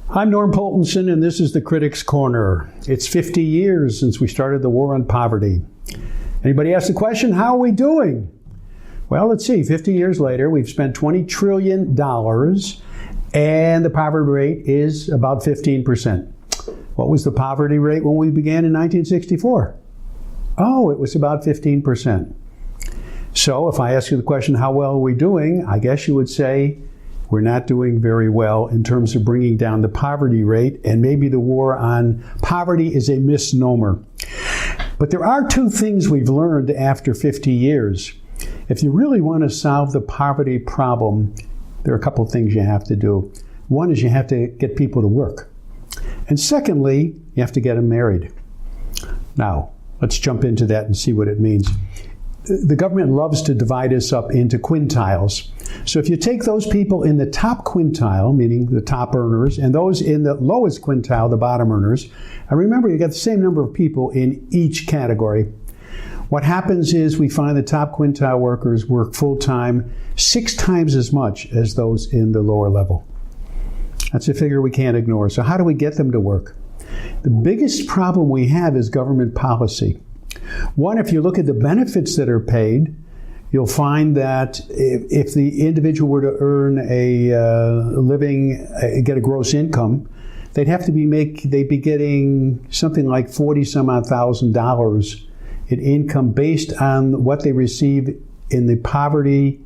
I'm Norm Poltenson, and this is the Critics' Corner. It's 50 years since we started the war on poverty. Anybody ask the question, how are we doing? Well, let's see. 50 years later, we've spent $20 trillion, and the poverty rate is about 15%. What was the poverty rate when we began in 1964? Oh, it was about 15%. So if I ask you the question, how well are we doing? I guess you would say we're not doing very well in terms of bringing down the poverty rate, and maybe the war on poverty is a misnomer. But there are two things we've learned after 50 years. If you really want to solve the poverty problem, there are a couple of things you have to do. One is you have to get people to work. And secondly, you have to get them married. Now, let's jump into that and see what it means. The government loves to divide us up into quintiles. So if you take those people in the top quintile, meaning the top earners, and those in the lowest quintile, the bottom earners, and remember you got the same number of people in each category. What happens is we find the top quintile workers work full-time 6 times as much as those in the lower level. That's a figure we can't ignore. So how do we get them to work? The biggest problem we have is government policy. One, if you look at the benefits that are paid, you'll find that if the individual were to earn a living, get a gross income, they'd be getting something like $40,000 in income based on what they receive in the poverty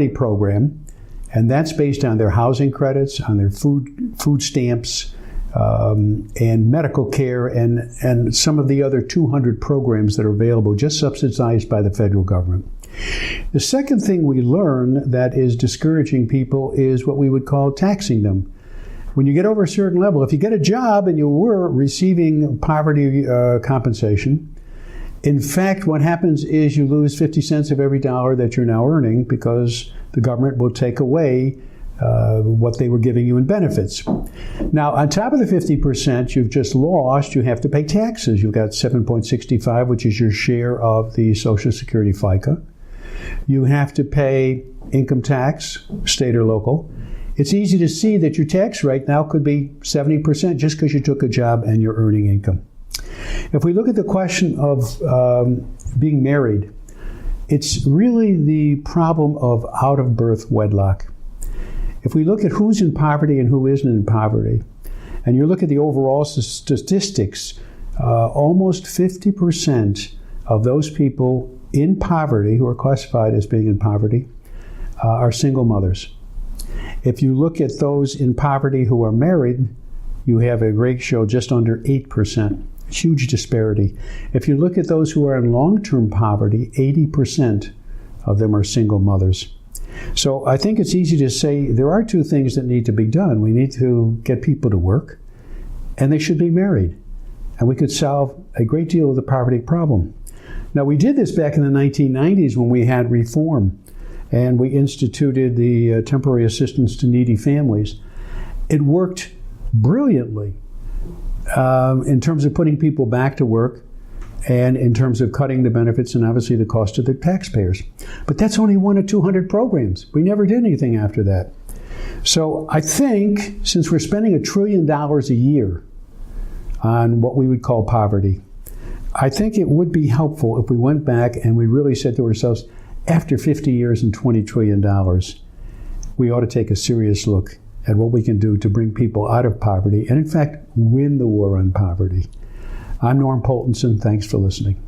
program, and that's based on their housing credits, on their food stamps, and medical care, and some of the other 200 programs that are available, just subsidized by the federal government. The second thing we learn that is discouraging people is what we would call taxing them. When you get over a certain level, if you get a job and you were receiving poverty compensation, in fact, what happens is you lose 50 cents of every dollar that you're now earning because the government will take away what they were giving you in benefits. Now, on top of the 50% you've just lost, you have to pay taxes. You've got 7.65, which is your share of the Social Security FICA. You have to pay income tax, state or local. It's easy to see that your tax rate now could be 70% just because you took a job and you're earning income. If we look at the question of being married, it's really the problem of out-of-birth wedlock. If we look at who's in poverty and who isn't in poverty, and you look at the overall statistics, almost 50% of those people in poverty who are classified as being in poverty are single mothers. If you look at those in poverty who are married, you have a ratio just under 8%. Huge disparity. If you look at those who are in long-term poverty, 80% of them are single mothers. So I think it's easy to say there are two things that need to be done. We need to get people to work, and they should be married. And we could solve a great deal of the poverty problem. Now, we did this back in the 1990s when we had reform, and we instituted the temporary assistance to needy families. It worked brilliantly in terms of putting people back to work, and in terms of cutting the benefits and obviously the cost of the taxpayers. But that's only 1 of 200 programs. We never did anything after that. So I think since we're spending $1 trillion a year on what we would call poverty, I think it would be helpful if we went back and we really said to ourselves, after 50 years and $20 trillion, we ought to take a serious look at what we can do to bring people out of poverty and in fact win the war on poverty. I'm Norm Poltenson. Thanks for listening.